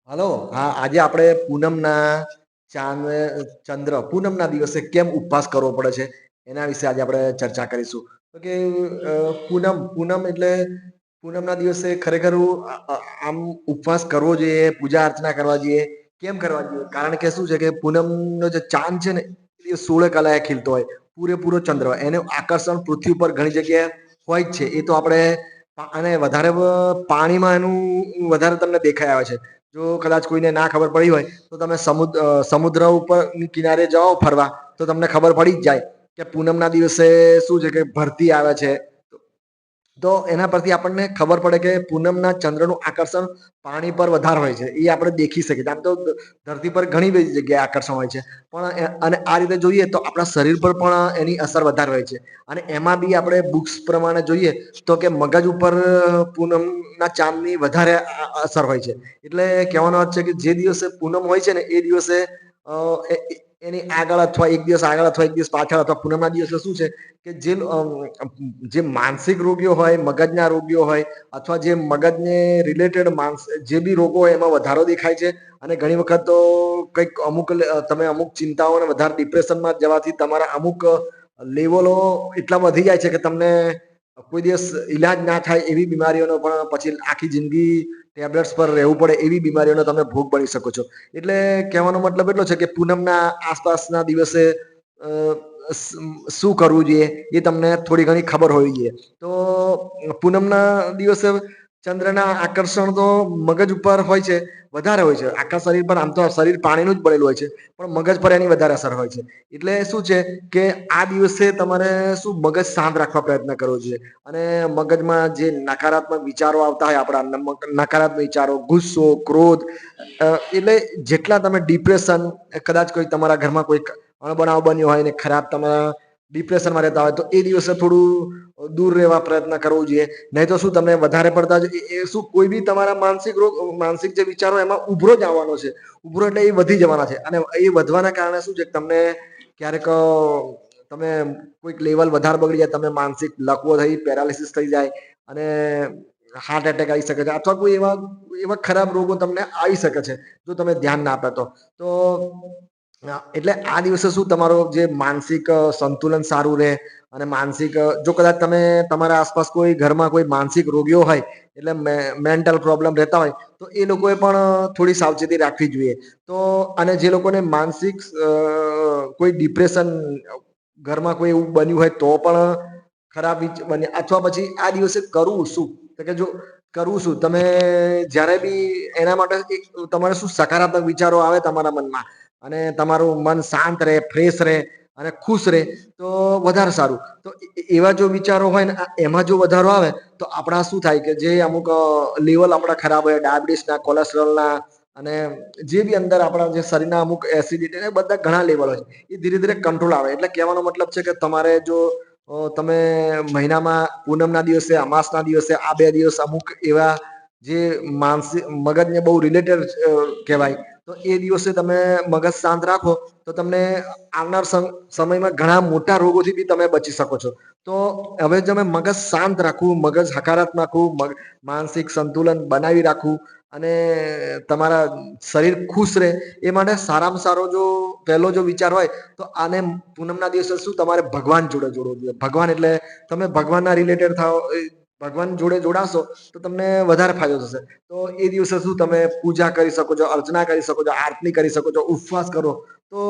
Hello. હા, આજે આપણે ચાંદ ચંદ્ર પૂનમના દિવસે કેમ ઉપવાસ કરવો પડે છે એના વિશે આજે આપણે ચર્ચા કરીશું. તો કે પૂનમ પૂનમ એટલે પૂનમના દિવસે ખરેખર આમ ઉપવાસ કરવો જોઈએ, પૂજા અર્ચના કરવા જોઈએ. કેમ કરવા જોઈએ? કારણ કે શું છે કે પૂનમનો જે ચાંદ છે ને એ 16 કલાએ ખીલતો હોય, પૂરેપૂરો ચંદ્ર હોય. એનું આકર્ષણ પૃથ્વી ઉપર ઘણી જગ્યાએ હોય જ છે. એ તો આપણે અને વધારે પાણીમાં એનું વધારે તમને દેખાય આવે છે. જો કદાચ કોઈને ના ખબર પડી હોય તો તમે સમુદ્ર ઉપર કિનારે જાઓ ફરવા, તો તમને ખબર પડી જ જાય કે પૂનમના દિવસે શું છે કે ભરતી આવે છે. તો એના પરથી આપણને ખબર પડે કે પૂનમના ચંદ્રનું આકર્ષણ પાણી પર વધારે હોય છે. એ આપણે દેખી શકીએ. આમ તો ધરતી પર ઘણી બધી જગ્યાએ આકર્ષણ હોય છે, પણ અને આ રીતે જોઈએ તો આપણા શરીર પર પણ એની અસર વધારે હોય છે. અને એમાં બી આપણે બુક્સ પ્રમાણે જોઈએ તો કે મગજ ઉપર પૂનમના ચાંદની વધારે અસર હોય છે. એટલે કહેવાનો અર્થ છે કે જે દિવસે પૂનમ હોય છે ને એ દિવસે એની આગળ અથવા એક દિવસ આગળ અથવા એક દિવસ પાછળ અથવા પૂનમના દિવસે શું છે કે જે માનસિક રોગીઓ હોય, મગજના રોગીઓ હોય, અથવા જે મગજને રિલેટેડ જે બી રોગો હોય એમાં વધારો દેખાય છે. અને ઘણી વખત તો કંઈક તમે અમુક ચિંતાઓને વધારે ડિપ્રેશનમાં જવાથી તમારા અમુક લેવલો એટલા વધી જાય છે કે તમને કોઈ દિવસ ઈલાજ ના થાય એવી બીમારીઓનો પણ પછી આખી જિંદગી ટેબ્લેટ્સ પર રહેવું પડે એવી બીમારીઓનો તમે ભોગ બની શકો છો. એટલે કહેવાનો મતલબ એટલો છે કે પૂનમના આસપાસના દિવસે શું કરવું જોઈએ એ તમને થોડી ઘણી ખબર હોવી જોઈએ. તો પૂનમના દિવસે ચંદ્રના આકર્ષણ તો મગજ ઉપર હોય છે, વધારે હોય છે. આખા શરીર પર આમ તો શરીર પાણીનું જ બનેલું હોય છે, પણ મગજ પર એની વધારે અસર હોય છે. એટલે શું છે કે આ દિવસે તમારે શું મગજ શાંત રાખવા પ્રયત્ન કરવો જોઈએ. અને મગજમાં જે નકારાત્મક વિચારો આવતા હોય, આપણા નકારાત્મક વિચારો, ગુસ્સો, ક્રોધ, એટલે જેટલા તમે ડિપ્રેશન, કદાચ કોઈ તમારા ઘરમાં કોઈ અણબનાવ બન્યો હોય ને ખરાબ તમારા ડિપ્રેશનમાં રહેતા હોય તો એ દિવસે થોડું દૂર રહેવા પ્રયત્ન કરવો જોઈએ. નહીં તો શું તમે વધારે પડતા શું કોઈ બી તમારા માનસિક જે વિચારો એમાં ઉભરો જ આવવાનો છે. ઉભરો એટલે એ વધી જવાના છે. અને એ વધવાના કારણે શું છે તમને ક્યારેક તમે કોઈક લેવલ વધારે બગડી જાય, તમે માનસિક લકવો થઈ, પેરાલિસિસ થઈ જાય અને હાર્ટ એટેક આવી શકે છે. અથવા કોઈ એવા ખરાબ રોગો તમને આવી શકે છે જો તમે ધ્યાન ના આપો તો. એટલે આ દિવસે શું તમારો જે માનસિક સંતુલન સારું રહે. અને માનસિક જો કદાચ તમે તમારા આસપાસ કોઈ ઘરમાં કોઈ માનસિક રોગીઓ હોય, એટલે મેન્ટલ પ્રોબ્લેમ રહેતા હોય, તો એ લોકોએ પણ થોડી સાવચેતી રાખવી જોઈએ. તો અને જે લોકોને માનસિક કોઈ ડિપ્રેશન ઘરમાં કોઈ એવું બન્યું હોય તો પણ ખરાબ બને. અથવા પછી આ દિવસે કરવું શું કે જો કરવું શું તમે જ્યારે બી એના માટે તમારે શું સકારાત્મક વિચારો આવે તમારા મનમાં અને તમારું મન શાંત રહે, ફ્રેશ રહે અને ખુશ રહે તો વધારે સારું. તો એવા જો વિચારો હોય ને એમાં જો વધારો આવે તો આપણા શું થાય કે જે અમુક લેવલ આપણા ખરાબ હોય, ડાયાબિટીસના, કોલેસ્ટ્રોલના અને જે બી અંદર આપણા જે શરીરના અમુક એસિડિટી બધા ઘણા લેવલ હોય એ ધીરે ધીરે કંટ્રોલ આવે. એટલે કહેવાનો મતલબ છે કે તમારે જો તમે મહિનામાં પૂનમના દિવસે, અમાસના દિવસે, આ 2 દિવસ અમુક એવા જે માનસિક મગજને બહુ રિલેટેડ કહેવાય, તો એ દિવસે તમે મગજ શાંત રાખો તો તમને આવનાર સમયમાં ઘણા મોટા રોગોથી બી તમે બચી શકો છો. તો હવે તમે મગજ શાંત રાખવું, મગજ હકારાત્મક રાખવું, માનસિક સંતુલન બનાવી રાખવું અને તમારા શરીર ખુશ રહે એ માટે સારામાં સારો જો પહેલો જો વિચાર હોય તો આને પૂનમના દિવસે શું તમારે ભગવાન જોડે જોડવો જોઈએ. ભગવાન એટલે તમે ભગવાનના રિલેટેડ થાવ, ભગવાન જોડે જોડાશો તો તમને વધારે ફાયદો થશે. તો એ દિવસે શું તમે પૂજા કરી શકો છો, અર્ચના કરી શકો છો, આરતી કરી શકો છો, ઉપવાસ કરો તો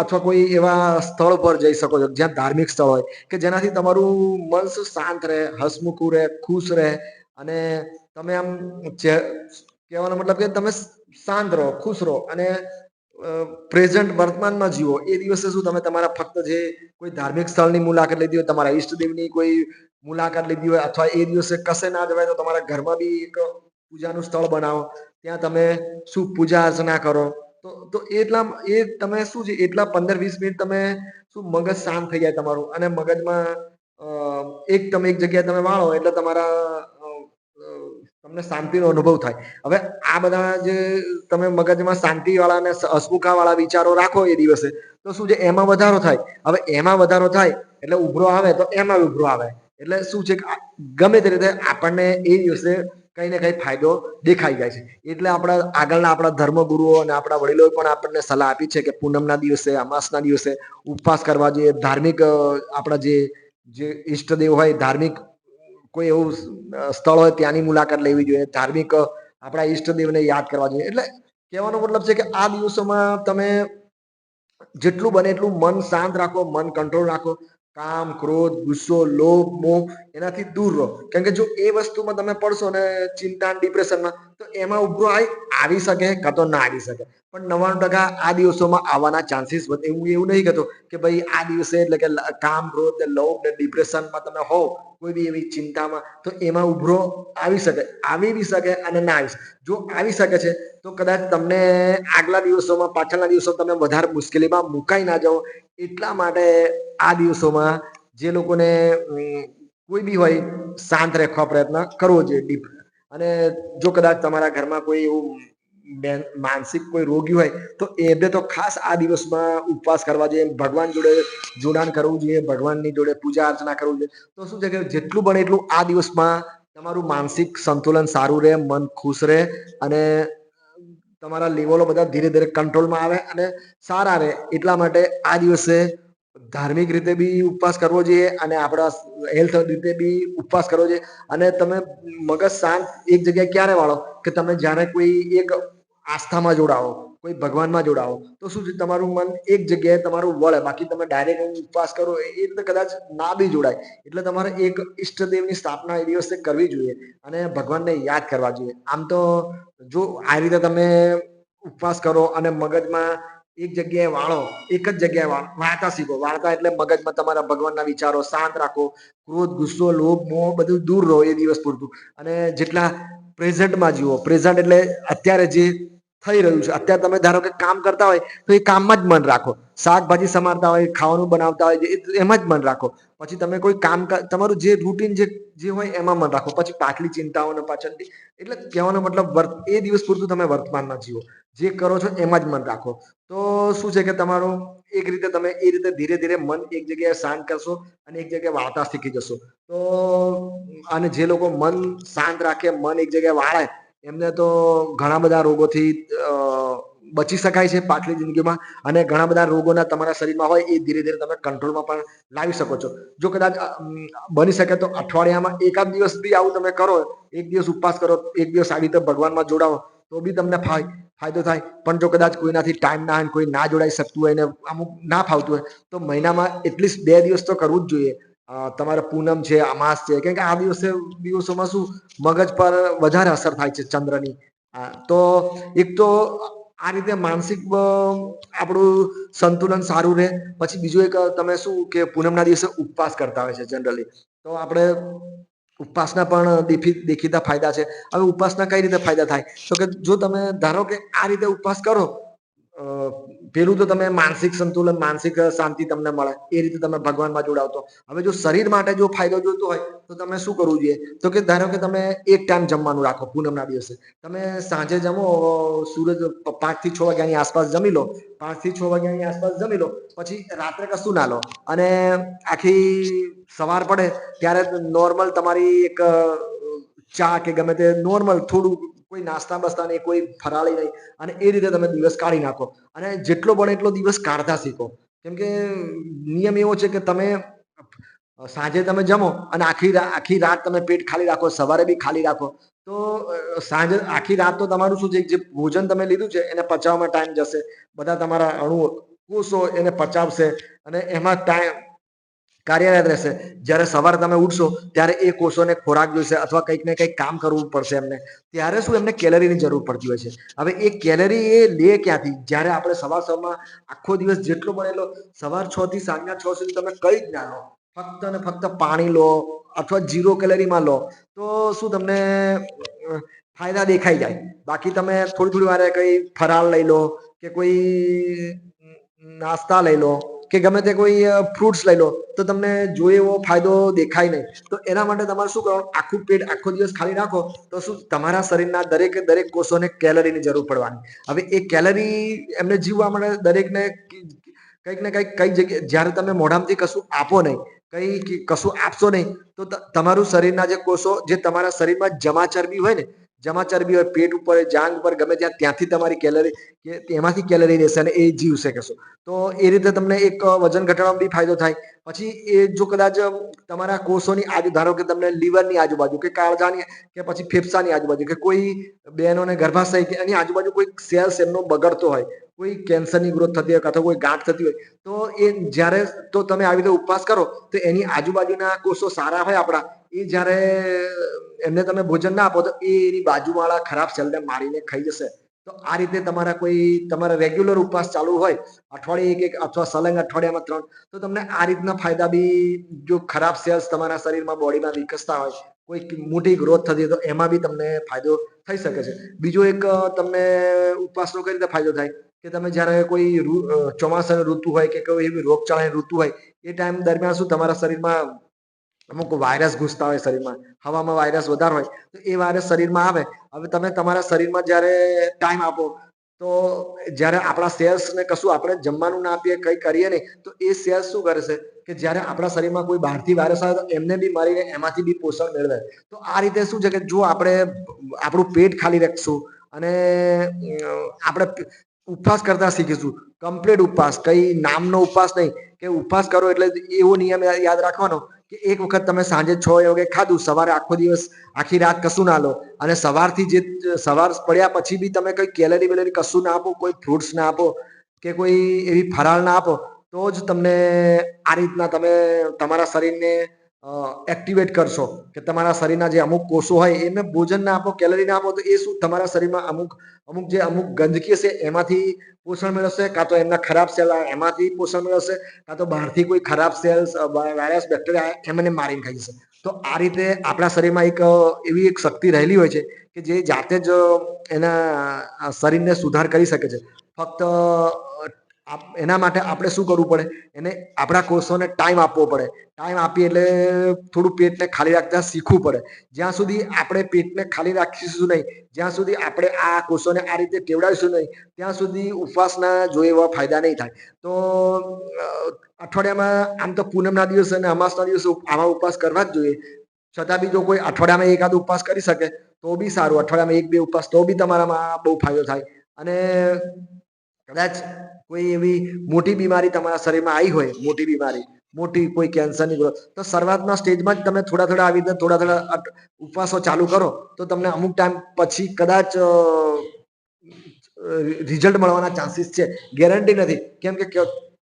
અથવા કોઈ એવા સ્થળ પર જઈ શકો છો જ્યાં ધાર્મિક સ્થળ હોય કે જેનાથી તમારું મન શું શાંત રહે, હસમુખું રહે, ખુશ રહે અને તમે આમ કહેવાનો મતલબ કે તમે શાંત રહો, ખુશ રહો અને પ્રેઝન્ટ વર્તમાનમાં જીવો. એ દિવસે શું તમે તમારા ફક્ત જે કોઈ ધાર્મિક સ્થળની મુલાકાત લીધી હોય, તમારા ઈષ્ટદેવની કોઈ મુલાકાત લીધી હોય અથવા એ દિવસે કશે ના જવાય તો તમારા ઘરમાં બી એક પૂજાનું સ્થળ બનાવો. ત્યાં તમે શું પૂજા અર્ચના કરો તો એ તમે શું છે એટલા 15-20 મિનિટ તમે શું મગજ શાંત થઈ જાય તમારું અને મગજમાં એક જગ્યાએ તમે વાળો એટલે તમને શાંતિનો અનુભવ થાય. હવે આ બધા જે તમે મગજમાં શાંતિવાળા અને હસમુખાવાળા વિચારો રાખો એ દિવસે તો શું છે એમાં વધારો થાય. હવે એમાં વધારો થાય એટલે ઉભરો આવે તો એમાં ઉભરો આવે. એટલે શું છે કે ગમે તે રીતે આપણને એ દિવસે કઈ ને કઈ ફાયદો દેખાઈ જાય છે. એટલે આપણા ધર્મગુરુઓ અને આપણા વડીલોએ પણ આપણને સલાહ આપી છે કે પૂનમના દિવસે, અમાસના દિવસે ઉપવાસ કરવા જોઈએ. ધાર્મિક આપણા જે ઈષ્ટદેવ હોય, ધાર્મિક કોઈ એવું સ્થળ હોય ત્યાંની મુલાકાત લેવી જોઈએ. ધાર્મિક આપણા ઈષ્ટદેવને યાદ કરવા જોઈએ. એટલે કહેવાનો મતલબ છે કે આ દિવસોમાં તમે જેટલું બને એટલું મન શાંત રાખો, મન કંટ્રોલ રાખો. કામ, ક્રોધ, ગુસ્સો, લોભ, મોહ એનાથી દૂર રહો. કેમ કે જો એ વસ્તુમાં તમે પડશો ને ચિંતા, ડિપ્રેશનમાં, તો એમાં ઉભરો આવી શકે કાં તો ના આવી શકે. પણ 99% આ દિવસોમાં આવવાના ચાન્સીસ વધે. હું એવું નહીં કહેતો કે ભાઈ આ દિવસે એટલે કે કામ, ક્રોધ, લોભ ને ડિપ્રેશનમાં તમે હો, કોઈ બી એવી ચિંતામાં, તો એમાં ઉભરો આવી શકે, આવી બી શકે અને ના આવી શકે. જો આવી શકે છે તો કદાચ તમને આગલા દિવસોમાં, પાછળના દિવસો તમે વધારે મુશ્કેલીમાં મુકાઈ ના જાઓ. એટલા માટે આ દિવસોમાં જે લોકોને કોઈ બી હોય શાંત રાખવા પ્રયત્ન કરવો જોઈએ. અને જો કદાચ તમારા ઘરમાં કોઈ એવું માનસિક કોઈ રોગી હોય તો એને તો ખાસ આ દિવસમાં ઉપવાસ કરવા જોઈએ. ભગવાન જોડે જોડાણ કરવું જોઈએ, ભગવાનની જોડે પૂજા અર્ચના કરવું જોઈએ. તો શું છે કે જેટલું બને એટલું આ દિવસમાં તમારું માનસિક સંતુલન સારું રહે, મન ખુશ રહે અને તમારા લેવલો બધા ધીરે ધીરે કંટ્રોલમાં આવે અને સારા રહે. એટલા માટે આ દિવસે ધાર્મિક રીતે બી ઉપવાસ કરવો જોઈએ અને આપણા હેલ્થ રીતે બી ઉપવાસ કરવો જોઈએ. અને તમે મગજ શાંત એક જગ્યાએ ક્યારે વાળો કે તમે જ્યારે કોઈ એક આસ્થામાં જોડાઓ, કોઈ ભગવાનમાં જોડાઓ, તો શું છે તમારું મન એક જગ્યાએ તમારું વળે. બાકી તમે ડાયરેક્ટ ઉપવાસ કરો એ રીતે કદાચ ના બી જોડાય. એટલે તમારે એક ઈષ્ટદેવની સ્થાપના એ દિવસે કરવી જોઈએ અને ભગવાનને યાદ કરવા જોઈએ. આમ તો જો આ રીતે તમે ઉપવાસ કરો અને મગજમાં એક જગ્યાએ વાળો, એક જ જગ્યાએ વાળતા શીખો. વાળતા એટલે મગજમાં તમારા ભગવાનના વિચારો શાંત રાખો. ક્રોધ, ગુસ્સો, લોભ, મોહ બધું દૂર રહો એ દિવસ પૂરતું. અને જેટલા પ્રેઝન્ટમાં જીવો. પ્રેઝન્ટ એટલે અત્યારે જે થઈ રહ્યું છે. અત્યારે તમે ધારો કે કામ કરતા હોય તો એ કામમાં જ મન રાખો. શાકભાજી સમારતા હોય, ખાવાનું બનાવતા હોય, એમાં જ મન રાખો. પછી તમે કોઈ કામ, તમારું જે રૂટીન જે હોય એમાં મન રાખો. પછી પાછલી ચિંતાઓને પાછળથી, એટલે કહેવાનો મતલબ એ દિવસ પૂરતું તમે વર્તમાનમાં જીવો. જે કરો છો એમાં જ મન રાખો. તો શું છે કે તમારું એક રીતે તમે એ રીતે ધીરે ધીરે મન એક જગ્યાએ શાંત કરશો અને એક જગ્યાએ વાળતા શીખી જશો. તો અને જે લોકો મન શાંત રાખે, મન એક જગ્યાએ વાળે, એમને તો ઘણા બધા રોગોથી બચી શકાય છે પાછલી જિંદગીમાં. અને ઘણા બધા રોગોના તમારા શરીરમાં હોય એ ધીરે ધીરે તમે કંટ્રોલમાં પણ લાવી શકો છો. જો કદાચ બની શકે તો અઠવાડિયામાં એકાદ દિવસ બી આવું તમે કરો, એક દિવસ ઉપવાસ કરો, એક દિવસ આવી રીતે ભગવાનમાં જોડાવો, તો બી તમને ફાયદો થાય. પણ જો કદાચ કોઈનાથી ટાઈમ ના હોય, કોઈ ના જોડાઈ શકતું હોય ને અમુક ના ફાવતું હોય, તો મહિનામાં એટલીસ્ટ 2 દિવસ તો કરવું જ જોઈએ. તમારે પૂનમ છે, અમાસ છે, કેમ કે આ દિવસોમાં શું મગજ પર વધારે અસર થાય છે ચંદ્રની. તો એક તો આ રીતે માનસિક આપણું સંતુલન સારું રહે. પછી બીજું એક તમે શું કે પૂનમના દિવસે ઉપવાસ કરતા હોય છે જનરલી, તો આપણે ઉપવાસના પણ દેખીતા ફાયદા છે. હવે ઉપવાસના કઈ રીતે ફાયદા થાય? તો કે જો તમે ધારો કે આ રીતે ઉપવાસ કરો, પેલું તો તમે માનસિક સંતુલન, માનસિક શાંતિ તમને મળે. એ રીતે તમે ભગવાનમાં જોડાવતો. હવે જો શરીર માટે જો ફાયદો જોઈતો હોય તો તમે શું કરવું જોઈએ? તો કે ધારો કે તમે એક ટાઈમ જમવાનું રાખો પૂનમના દિવસે. તમે સાંજે જમો, સૂરજ 5 થી 6 વાગ્યાની આસપાસ જમી લો. 5 થી 6 વાગ્યાની આસપાસ જમી લો. પછી રાત્રે કશું ના લો અને આખી સવાર પડે ત્યારે નોર્મલ તમારી એક ચા કે ગમે તે નોર્મલ થોડું, કોઈ નાસ્તા બસ્તા નહીં, કોઈ ફરાળી નહીં, અને એ રીતે તમે દિવસ કાઢી નાખો. અને જેટલો બને એટલો દિવસ કાઢતા શીખો. કેમ કે નિયમ એવો છે કે તમે સાંજે તમે જમો અને આખી રાત તમે પેટ ખાલી રાખો, સવારે બી ખાલી રાખો, તો સાંજે આખી રાત તો તમારું શું છે, જે ભોજન તમે લીધું છે એને પચાવવામાં ટાઈમ જશે. બધા તમારા અણુઓ, કોષો એને પચાવશે અને એમાં ટાઈમ કાર્યરત રહેશે. જ્યારે સવારે તમે ઉઠશો ત્યારે એ કોષોને ખોરાક જોઈશે અથવા કંઈક ને કંઈક કામ કરવું પડશે એમને. ત્યારે શું એમને કેલરીની જરૂર પડતી હોય છે. હવે એ કેલરી એ લે ક્યાંથી? જ્યારે આપણે સવારમાં આખો દિવસ જેટલો બનેલો સવાર 6 થી સાંજના 6 સુધી તમે કઈ જ ના લો, ફક્ત ને ફક્ત પાણી લો અથવા 0 કેલરીમાં લો, તો શું તમને ફાયદા દેખાઈ જાય. બાકી તમે થોડી વારે કઈ ફરાળ લઈ લો કે કોઈ નાસ્તા લઈ લો કે ગમે તે કોઈ ફ્રૂટ્સ લઈ લો, તો તમને જોઈએ એવો ફાયદો દેખાય નહીં. તો એના માટે તમારે શું કરવાનું? આખું પેટ આખો દિવસ ખાલી રાખો, તો શું તમારા શરીરના દરેક કોષોને કેલરીની જરૂર પડવાની. હવે એ કેલરી એમને જીવવા માટે દરેકને કંઈક ને કંઈક કઈ જગ્યાએ, જ્યારે તમે મોઢામાંથી કશું આપો નહીં કઈ કશું આપશો નહીં તો તમારું શરીરના જે કોષો, જે તમારા શરીરમાં જમા ચરબી હોય ને, જમા ચરબી હોય પેટ ઉપર, જાંગ ઉપર, ગમે ત્યાંથી તમારી કેલરી કે એમાંથી કેલરી રહેશે અને એ જીવશે કશું. તો એ રીતે તમને એક વજન ઘટાડવામાં બી ફાયદો થાય. પછી એ જો કદાચ તમારા કોષોની આજુ, ધારો કે તમને લીવરની આજુબાજુ કે કાળજાની કે પછી ફેફસાની આજુબાજુ કે કોઈ બહેનોને ગર્ભાશય કે એની આજુબાજુ કોઈ સેલ્સ એમનો બગડતો હોય, કોઈ કેન્સરની ગ્રોથ થતી હોય કાં તો કોઈ ગાંઠ થતી હોય, તો એ જ્યારે તો તમે આવી રીતે ઉપવાસ કરો તો એની આજુબાજુના કોષો સારા હોય આપણા, એ જ્યારે એમને તમે ભોજન ના આપો તો એ એની બાજુવાળા ખરાબ સેલને મારીને ખાઈ જશે. તો આ રીતે તમારા રેગ્યુલર ઉપવાસ ચાલુ હોય, અઠવાડિયે એક અથવા સલંગ અઠવાડિયામાં 3, તો તમને આ રીતના ફાયદા બી, જો ખરાબ સેલ્સ તમારા શરીરમાં બોડીમાં વિકસતા હોય, કોઈ મોટી ગ્રોથ થતી હોય તો એમાં બી તમને ફાયદો થઈ શકે છે. બીજો એક તમને ઉપવાસનો કઈ રીતે ફાયદો થાય કે તમે જ્યારે કોઈ ચોમાસાની ઋતુ હોય કે કોઈ એવી રોગચાળાની ઋતુ હોય, એ ટાઈમ દરમિયાન શું તમારા શરીરમાં અમુક વાયરસ ઘૂસતા હોય શરીરમાં, હવામાં વાયરસ વધારે હોય તો એ વાયરસ શરીરમાં આવે. હવે તમે તમારા શરીરમાં જ્યારે ટાઈમ આપો તો જ્યારે આપણા સેલ્સને કશું આપણે જમવાનું ના આપીએ, કંઈ કરીએ નહીં, તો એ સેલ્સ શું કરે છે કે જ્યારે આપણા શરીરમાં કોઈ બહારથી વાયરસ આવે તો એમને બી મારીને એમાંથી બી પોષણ મેળવે. તો આ રીતે શું છે કે જો આપણે આપણું પેટ ખાલી રાખશું અને આપણે ઉપવાસ કરતા શીખીશું, કમ્પ્લીટ ઉપવાસ, કઈ નામનો ઉપવાસ નહીં કે ઉપવાસ કરો એટલે એવો નિયમ યાદ રાખવાનો કે એક વખત તમે સાંજે 6 વાગે ખાધું, સવારે આખો દિવસ આખી રાત કશું ના લો, અને સવારથી જે સવાર પડ્યા પછી બી તમે કઈ કેલરી વેલરી કશું ના આપો, કોઈ ફ્રૂટ્સ ના આપો કે કોઈ એવી ફરાળ ના આપો, તો જ તમને આ રીતના તમે તમારા શરીરને એક્ટિવેટ કરશો કે તમારા શરીરના જે અમુક કોષો હોય એને ભોજન ના આપો, કેલરી ના આપો, તો એ શું તમારા શરીરમાં અમુક ગંદકી હશે એમાંથી પોષણ મેળવશે, કાં તો એમના ખરાબ સેલ એમાંથી પોષણ મેળવશે, કાં તો બહારથી કોઈ ખરાબ સેલ્સ, વાયરસ, બેક્ટેરિયા એમને મારીને ખાઈ જશે. તો આ રીતે આપણા શરીરમાં એવી એક શક્તિ રહેલી હોય છે કે જે જાતે જ એના શરીરને સુધાર કરી શકે છે. ફક્ત એના માટે આપણે શું કરવું પડે, એને આપણા કોષોને ટાઈમ આપવો પડે. ટાઈમ આપીએ એટલે થોડું પેટને ખાલી રાખતા શીખવું પડે. જ્યાં સુધી આપણે પેટને ખાલી રાખીશું નહીં, જ્યાં સુધી આપણે આ કોષોને આ રીતે ટેવડાવીશું નહીં, ત્યાં સુધી ઉપવાસના જો એવા ફાયદા નહીં થાય. તો અઠવાડિયામાં આમ તો પૂનમના દિવસે અને અમાસના દિવસે આવા ઉપવાસ કરવા જ જોઈએ. છતાં બી જો કોઈ અઠવાડિયામાં એકાદ ઉપવાસ કરી શકે તો બી સારું. અઠવાડિયામાં 1-2 ઉપવાસ તો બી તમારામાં બહુ ફાયદો થાય. અને કદાચ કોઈ એવી મોટી બીમારી તમારા શરીરમાં આવી હોય, મોટી બીમારી, મોટી કોઈ કેન્સરની ગ્રોથ, તો શરૂઆતના સ્ટેજમાં જ તમે થોડા આવી રીતે થોડા ઉપવાસો ચાલુ કરો તો તમને અમુક ટાઈમ પછી કદાચ રિઝલ્ટ મળવાના ચાન્સીસ છે. ગેરંટી નથી, કેમ કે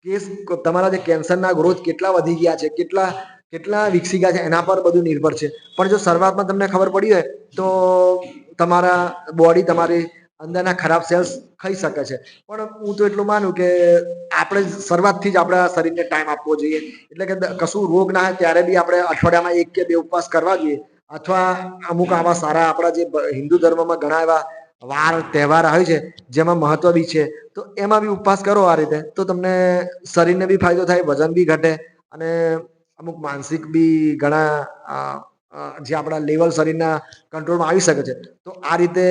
કેસ તમારા જે કેન્સરના ગ્રોથ કેટલા વધી ગયા છે, કેટલા વિકસી ગયા છે એના પર બધું નિર્ભર છે. પણ જો શરૂઆતમાં તમને ખબર પડી હોય તો તમારા બોડી તમારી અંદરના ખરાબ સેલ્સ ખાઈ શકે છે. પણ હું તો એટલું માનું કે આપણે શરૂઆતથી જ આપણા શરીરને ટાઈમ આપવો જોઈએ. એટલે કે કશું રોગ ના હોય ત્યારે બી આપણે અઠવાડિયામાં 1 કે 2 ઉપવાસ કરવા જોઈએ. અથવા અમુક આવા સારા આપણા જે હિન્દુ ધર્મમાં ઘણા એવા વાર તહેવાર હોય છે જેમાં મહત્વ બી છે, તો એમાં બી ઉપવાસ કરો આ રીતે, તો તમને શરીરને બી ફાયદો થાય, વજન બી ઘટે, અને અમુક માનસિક બી ઘણા જે આપણા લેવલ શરીરના કંટ્રોલમાં આવી શકે છે. તો આ રીતે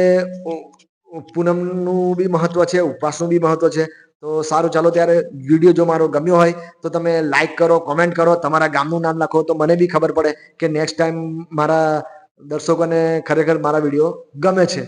પૂનમનું બી મહત્વ છે, ઉપવાસનું બી મહત્વ છે. તો સારું, ચાલો ત્યારે વિડીયો જો મારો ગમ્યો હોય તો તમે લાઈક કરો, કોમેન્ટ કરો, તમારા ગામનું નામ લખો તો મને બી ખબર પડે કે નેક્સ્ટ ટાઈમ મારા દર્શકોને ખરેખર મારા વિડીયો ગમે છે.